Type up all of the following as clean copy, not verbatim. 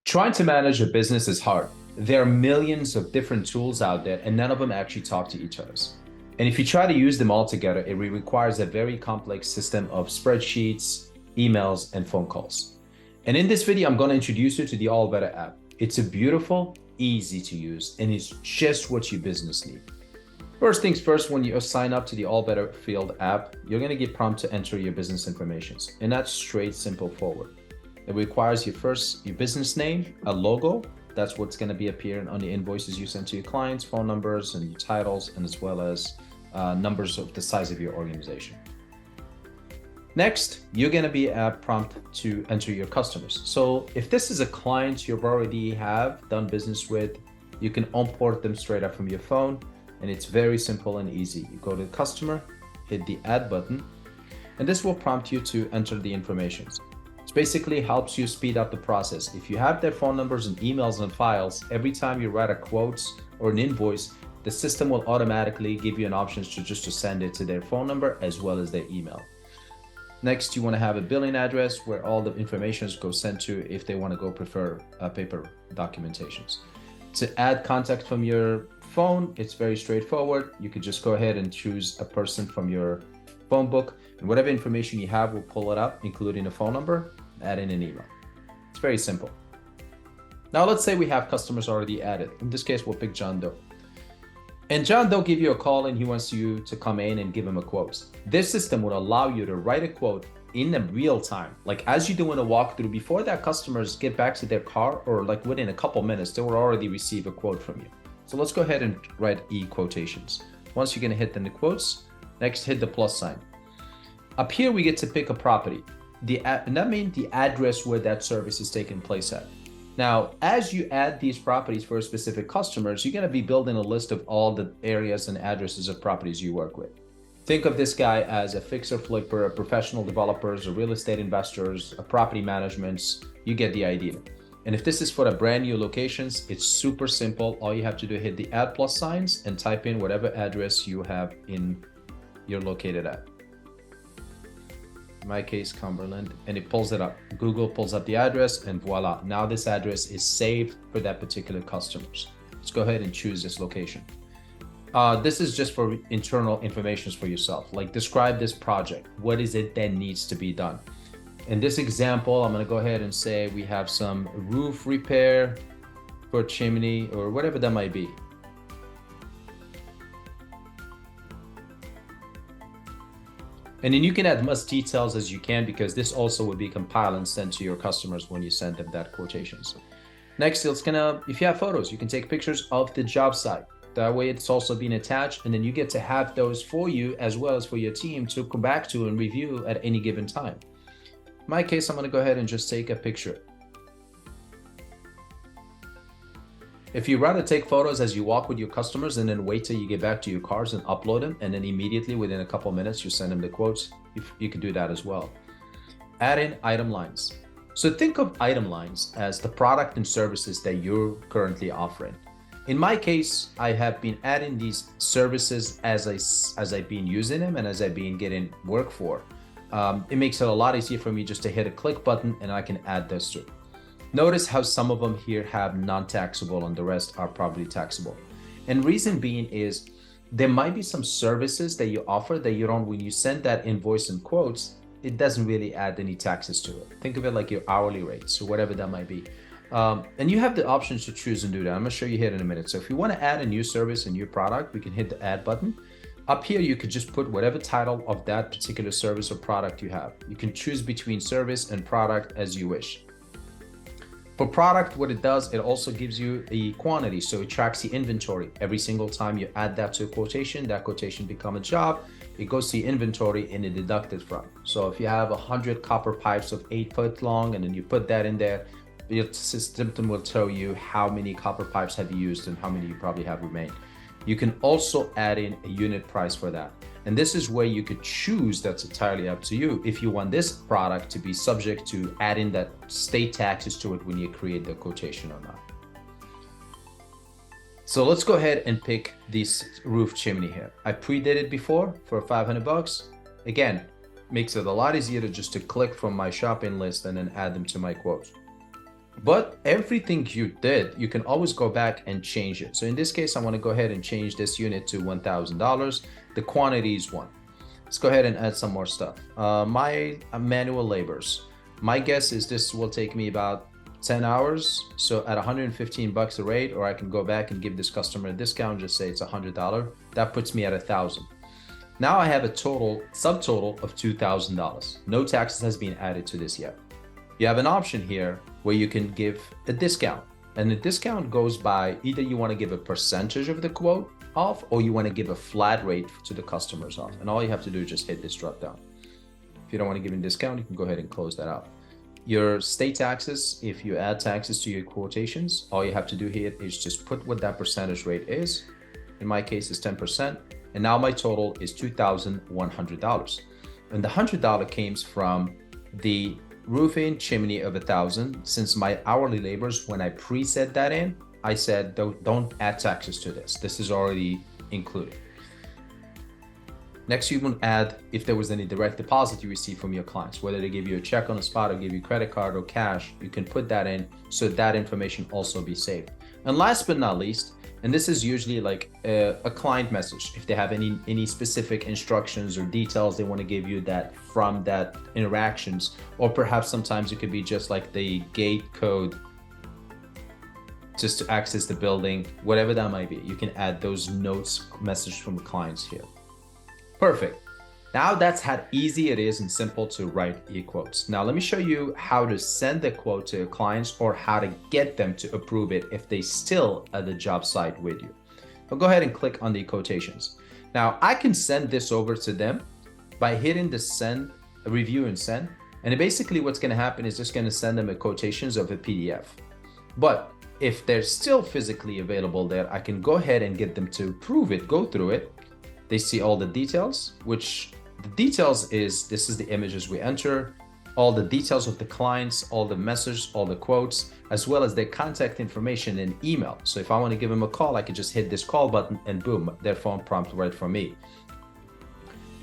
Trying to manage a business is hard. There are millions of different tools out there, and none of them actually talk to each other. And if you try to use them all together, it requires a very complex system of spreadsheets, emails, and phone calls. And in this video, I'm going to introduce you to the AllBetter app. It's a beautiful, easy to use, and it's just what your business needs. First things first, when you sign up to the AllBetter Field app, you're going to get prompted to enter your business information. And that's straight, simple, forward. It requires your business name, a logo. That's what's going to be appearing on the invoices you send to your clients, phone numbers, and your titles, and as well as numbers of the size of your organization. Next, you're going to be prompted to enter your customers. So if this is a client you already have done business with, you can import them straight up from your phone, and it's very simple and easy. You go to the customer, hit the add button, and this will prompt you to enter the information. It basically helps you speed up the process. If you have their phone numbers and emails and files, every time you write a quote or an invoice, the system will automatically give you an option to send it to their phone number as well as their email. Next, you want to have a billing address where all the information goes sent to if they want to go prefer paper documentations. To add contact from your phone, it's very straightforward. You could just go ahead and choose a person from your phone book, and whatever information you have will pull it up, including a phone number, add in an email. It's very simple. Now let's say we have customers already added. In this case, we'll pick John Doe. And John Doe give you a call and he wants you to come in and give him a quote. This system would allow you to write a quote in a real time. Like as you're doing a walkthrough, before that customers get back to their car, or like within a couple minutes, they will already receive a quote from you. So let's go ahead and write e-quotations. Once you're gonna hit the quotes, next hit the plus sign. Up here, we get to pick a property. And that means the address where that service is taking place at. Now, as you add these properties for specific customers, you're going to be building a list of all the areas and addresses of properties you work with. Think of this guy as a fixer flipper, a professional developers, a real estate investors, a property management. You get the idea. And if this is for the brand new locations, it's super simple. All you have to do is hit the add plus signs and type in whatever address you have you're located at. In my case, Cumberland, and it pulls it up. Google pulls up the address, and voila, now this address is saved for that particular customers. Let's go ahead and choose this location. This is just for internal information for yourself. Like describe this project. What is it that needs to be done? In this example, I'm going to go ahead and say we have some roof repair for chimney or whatever that might be. And then you can add much details as you can, because this also will be compiled and sent to your customers when you send them that quotations. Next, if you have photos, you can take pictures of the job site. That way it's also being attached, and then you get to have those for you as well as for your team to come back to and review at any given time. In my case, I'm going to go ahead and just take a picture. If you rather take photos as you walk with your customers and then wait till you get back to your cars and upload them, and then immediately within a couple minutes you send them the quotes, you can do that as well. Add in item lines. So think of item lines as the product and services that you're currently offering. In my case, I have been adding these services as I've been using them and as I've been getting work for. It makes it a lot easier for me just to hit a click button and I can add this to. Notice how some of them here have non-taxable and the rest are property taxable. And reason being is there might be some services that you offer that you don't, when you send that invoice and quotes, it doesn't really add any taxes to it. Think of it like your hourly rates or whatever that might be. And you have the options to choose and do that. I'm gonna show you here in a minute. So if you wanna add a new service, a new product, we can hit the add button. Up here, you could just put whatever title of that particular service or product you have. You can choose between service and product as you wish. For product, what it does, it also gives you a quantity. So it tracks the inventory. Every single time you add that to a quotation, that quotation becomes a job. It goes to the inventory and it deducted from. So if you have 100 copper pipes of 8 foot long, and then you put that in there, your system will tell you how many copper pipes have you used and how many you probably have remained. You can also add in a unit price for that. And this is where you could choose, that's entirely up to you, if you want this product to be subject to adding that state taxes to it when you create the quotation or not. So let's go ahead and pick this roof chimney here. I pre-did it before for $500. Again, makes it a lot easier to just click from my shopping list and then add them to my quote. But everything you did, you can always go back and change it. So in this case, I want to go ahead and change this unit to $1,000. The quantity is 1. Let's go ahead and add some more stuff. My manual labors. My guess is this will take me about 10 hours. So at 115 bucks a rate, or I can go back and give this customer a discount, just say it's $100. That puts me at 1,000. Now I have a subtotal of $2,000. No taxes has been added to this yet. You have an option here where you can give a discount, and the discount goes by either you want to give a percentage of the quote off, or you want to give a flat rate to the customers off. And all you have to do is just hit this drop down. If you don't want to give a discount, you can go ahead and close that out. Your state taxes, if you add taxes to your quotations, all you have to do here is just put what that percentage rate is. In my case, it's 10%. And now my total is $2,100. And the $100 came from the roofing chimney of 1,000. Since my hourly labors, when I preset that in, I said, don't add taxes to this. This is already included. Next, you can add if there was any direct deposit you received from your clients, whether they give you a check on the spot or give you credit card or cash, you can put that in so that information also be saved. And last but not least, and this is usually like a client message, if they have any specific instructions or details they want to give you that from that interactions, or perhaps sometimes it could be just like the gate code just to access the building, whatever that might be. You can add those notes message from the clients here. Perfect. Now that's how easy it is and simple to write e-quotes. Now let me show you how to send the quote to your clients, or how to get them to approve it if they still at the job site with you. I'll go ahead and click on the quotations. Now I can send this over to them by hitting the send, review and send. And basically what's going to happen is just going to send them a quotations of a PDF. But if they're still physically available there, I can go ahead and get them to approve it, go through it. They see all the details, which the details is, this is the images we enter, all the details of the clients, all the messages, all the quotes, as well as their contact information and email. So if I want to give them a call, I could just hit this call button and boom, their phone prompt right from me.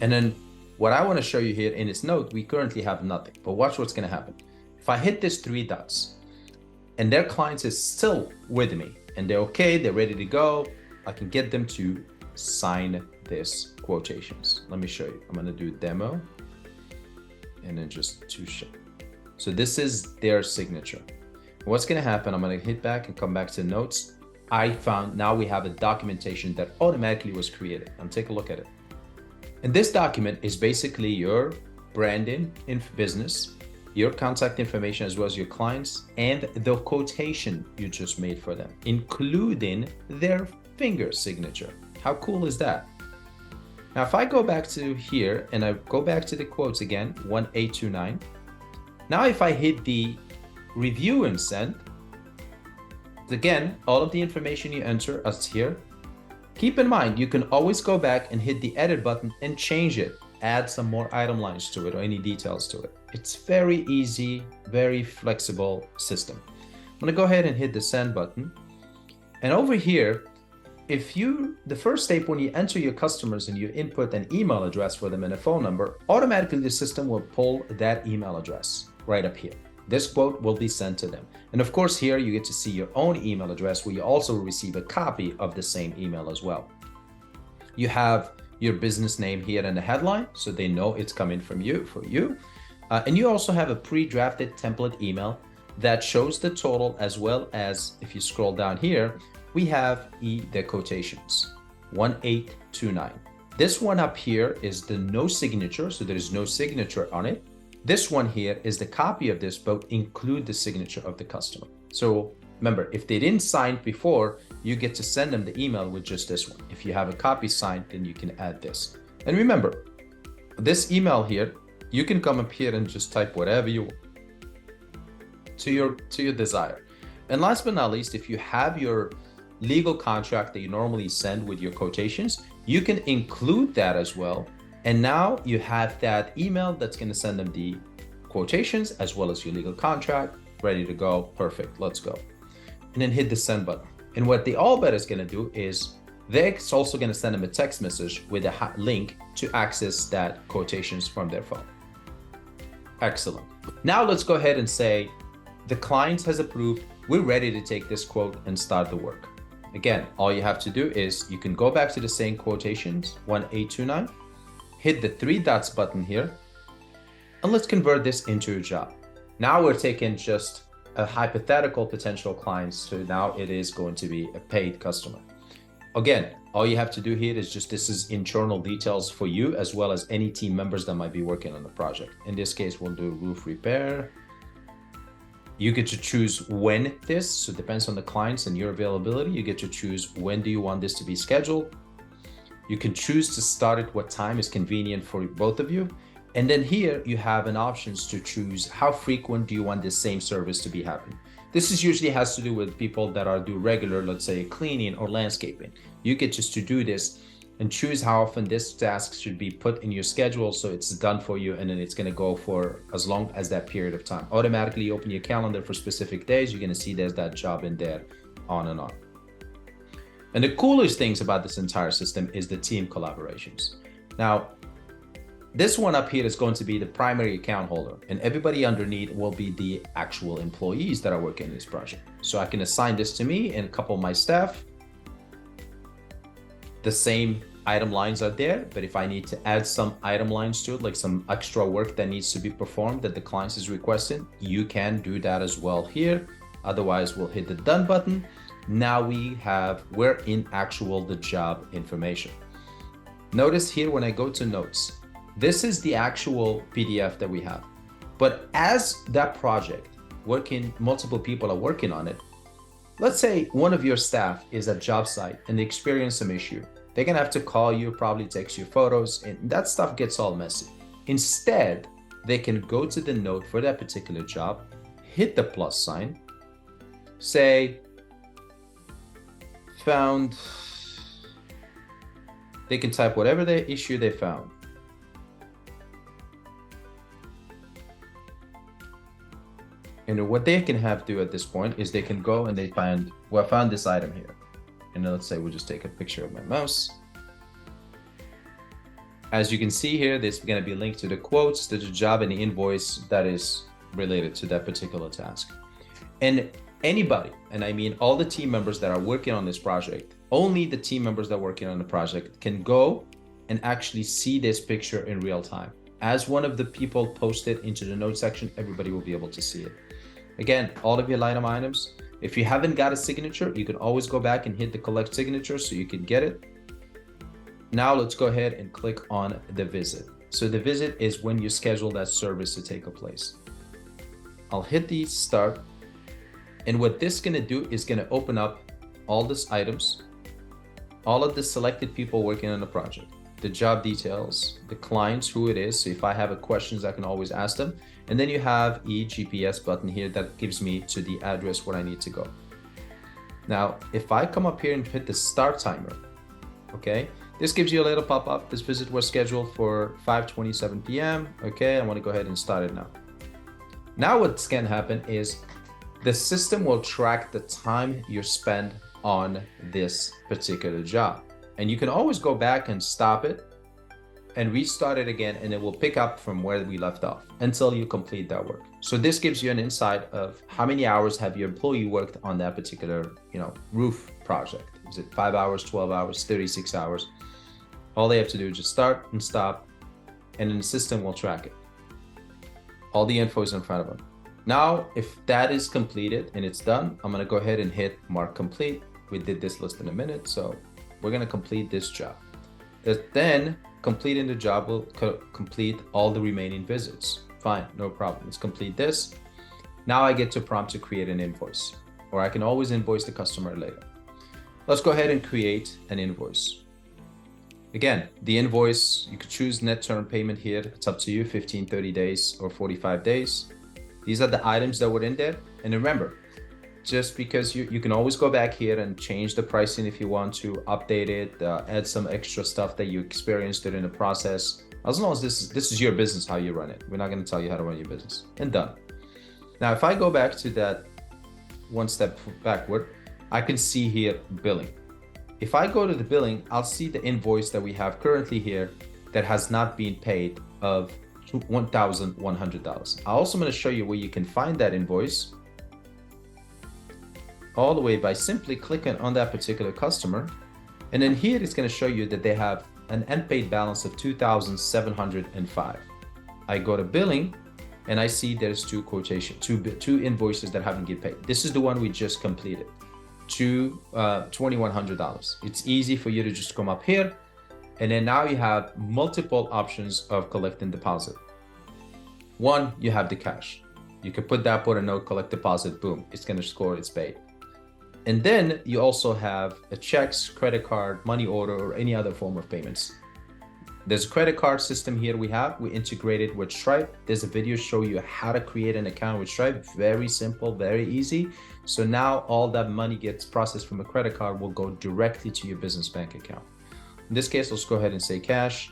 And then what I want to show you here in this note, we currently have nothing, but watch what's going to happen. If I hit this 3 dots and their clients is still with me and they're okay, they're ready to go, I can get them to sign this quotations. Let me show you. I'm going to do demo and then just to show. So this is their signature. What's going to happen, I'm going to hit back and come back to notes. I found now we have a documentation that automatically was created. And take a look at it. And this document is basically your branding in business, your contact information, as well as your clients, and the quotation you just made for them, including their finger signature. How cool is that? Now, if I go back to here and I go back to the quotes again, 1829. Now, if I hit the review and send, again, all of the information you enter is here. Keep in mind, you can always go back and hit the edit button and change it, add some more item lines to it or any details to it. It's very easy, very flexible system. I'm gonna go ahead and hit the send button. And over here, the first step when you enter your customers and you input an email address for them and a phone number, automatically the system will pull that email address right up here. This quote will be sent to them. And of course, here you get to see your own email address where you also receive a copy of the same email as well. You have your business name here in the headline, so they know it's coming from you, for you. And you also have a pre-drafted template email that shows the total, as well as if you scroll down here, we have the quotations, 1829. This one up here is the no signature, so there is no signature on it. This one here is the copy of this, but include the signature of the customer. So remember, if they didn't sign before, you get to send them the email with just this one. If you have a copy signed, then you can add this. And remember, this email here, you can come up here and just type whatever you want to your desire. And last but not least, if you have your legal contract that you normally send with your quotations, you can include that as well. And now you have that email that's going to send them the quotations as well as your legal contract, ready to go. Perfect. Let's go. And then hit the send button. And what the AllBetter is going to do is they're also going to send them a text message with a link to access that quotations from their phone. Excellent. Now let's go ahead and say, The client has approved. We're ready to take this quote and start the work. Again, all you have to do is you can go back to the same quotations, 1829, hit the three dots button here, and let's convert this into a job. Now we're taking just a hypothetical potential client, so now it is going to be a paid customer. Again, all you have to do here is just, this is internal details for you as well as any team members that might be working on the project. In this case, we'll do roof repair. You get to choose when this, so it depends on the clients and your availability. You get to choose when do you want this to be scheduled. You can choose to start at what time is convenient for both of you. And then here you have an options to choose how frequent do you want this same service to be happening. This is usually has to do with people that are do regular, let's say cleaning or landscaping. You get just to do this and choose how often this task should be put in your schedule so it's done for you, and then it's going to go for as long as that period of time. Automatically open your calendar for specific days. You're going to see there's that job in there, on and on. And the coolest things about this entire system is the team collaborations. Now, this one up here is going to be the primary account holder, and everybody underneath will be the actual employees that are working in this project. So I can assign this to me and a couple of my staff. The same item lines are there, but if I need to add some item lines to it, like some extra work that needs to be performed that the client is requesting, you can do that as well here. Otherwise, we'll hit the done button. Now we're in the job information. Notice here when I go to notes, this is the actual PDF that we have. But as that project multiple people are working on it, let's say one of your staff is at job site and they experience some issue. They're gonna have to call you, probably text you photos, and that stuff gets all messy. Instead, they can go to the note for that particular job, hit the plus sign, say, found, they can type whatever the issue they found. And what they can do at this point is they can go and they find, well, I found this item here. And then let's say we'll just take a picture of my mouse. As you can see here, there's going to be linked to the quotes, to the job and the invoice that is related to that particular task. And anybody, and I mean all the team members that are working on this project, only the team members that are working on the project can go and actually see this picture in real time. As one of the people posted into the note section, everybody will be able to see it. Again, all of your item items, if you haven't got a signature, you can always go back and hit the collect signature so you can get it. Now let's go ahead and click on the visit. So the visit is when you schedule that service to take place. I'll hit the start. And what this is going to do is going to open up all these items, all of the selected people working on the project, the job details, the clients, who it is. So if I have questions, I can always ask them. And then you have a GPS button here that gives me to the address where I need to go. Now, if I come up here and hit the start timer, okay, this gives you a little pop-up. This visit was scheduled for 5:27 p.m. Okay, I want to go ahead and start it now. Now what's going to happen is the system will track the time you spend on this particular job. And you can always go back and stop it and restart it again, and it will pick up from where we left off until you complete that work. So this gives you an insight of how many hours have your employee worked on that particular, roof project. Is it 5 hours, 12 hours, 36 hours? All they have to do is just start and stop, and then the system will track it. All the info is in front of them. Now, if that is completed and it's done, I'm gonna go ahead and hit mark complete. We did this less than a minute, so we're gonna complete this job. Then completing the job will complete all the remaining visits. Fine, no problem. Let's complete this. Now I get to prompt to create an invoice, or I can always invoice the customer later. Let's go ahead and create an invoice. Again, the invoice, you could choose net term payment here. It's up to you, 15, 30 days or 45 days. These are the items that were in there. And remember, just because you can always go back here and change the pricing if you want to, update it, add some extra stuff that you experienced during the process. As long as this is your business, how you run it. We're not going to tell you how to run your business. And done. Now, if I go back to that one step backward, I can see here billing. If I go to the billing, I'll see the invoice that we have currently here that has not been paid of $1,100. I'm also going to show you where you can find that invoice. all the way by simply clicking on that particular customer. And then here it's going to show you that they have an unpaid balance of $2,705. I go to billing and I see there's two invoices that haven't get paid. This is the one we just completed, $2,100. It's easy for you to just come up here, and then now you have multiple options of collecting deposit. One, you have the cash. You can put a note, collect deposit, boom, it's going to score, it's paid. And then you also have a checks, credit card, money order, or any other form of payments. There's a credit card system here we integrated with Stripe. There's a video show you how to create an account with Stripe. Very simple, very easy. So now all that money gets processed from a credit card will go directly to your business bank account. In this case, let's go ahead and say cash.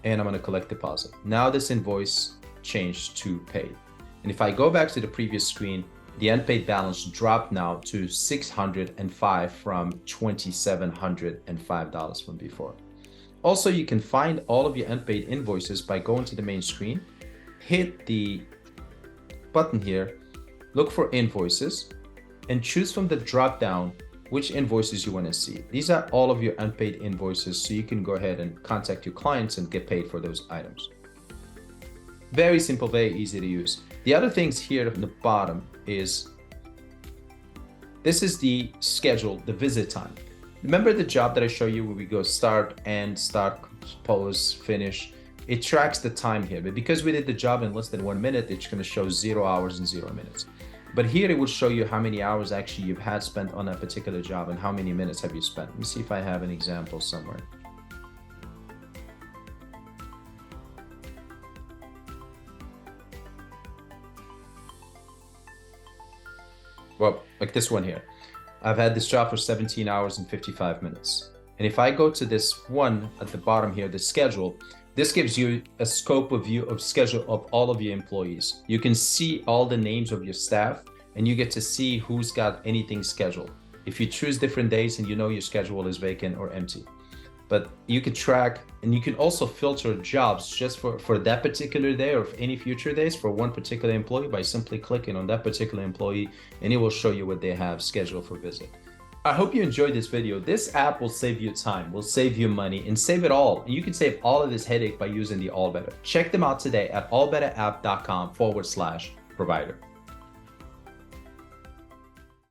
And I'm gonna collect deposit. Now this invoice changed to paid. And if I go back to the previous screen, the unpaid balance dropped now to $605 from $2,705 from before. Also, you can find all of your unpaid invoices by going to the main screen, hit the button here, look for invoices, and choose from the drop down which invoices you want to see. These are all of your unpaid invoices, so you can go ahead and contact your clients and get paid for those items. Very simple, very easy to use. The other things here at the bottom is, this is the schedule, the visit time. Remember the job that I show you where we go start, end, start, pause, finish? It tracks the time here, but because we did the job in less than 1 minute, it's going to show 0 hours and 0 minutes. But here it will show you how many hours actually you've had spent on that particular job and how many minutes have you spent. Let me see if I have an example somewhere. Well, like this one here. I've had this job for 17 hours and 55 minutes. And if I go to this one at the bottom here, the schedule, this gives you a scope of view of schedule of all of your employees. You can see all the names of your staff, and you get to see who's got anything scheduled. If you choose different days and you know your schedule is vacant or empty. But you can track, and you can also filter jobs just for that particular day or any future days for one particular employee by simply clicking on that particular employee, and it will show you what they have scheduled for visit. I hope you enjoyed this video. This app will save you time, will save you money, and save it all. And you can save all of this headache by using the AllBetter. Check them out today at allbetterapp.com/provider.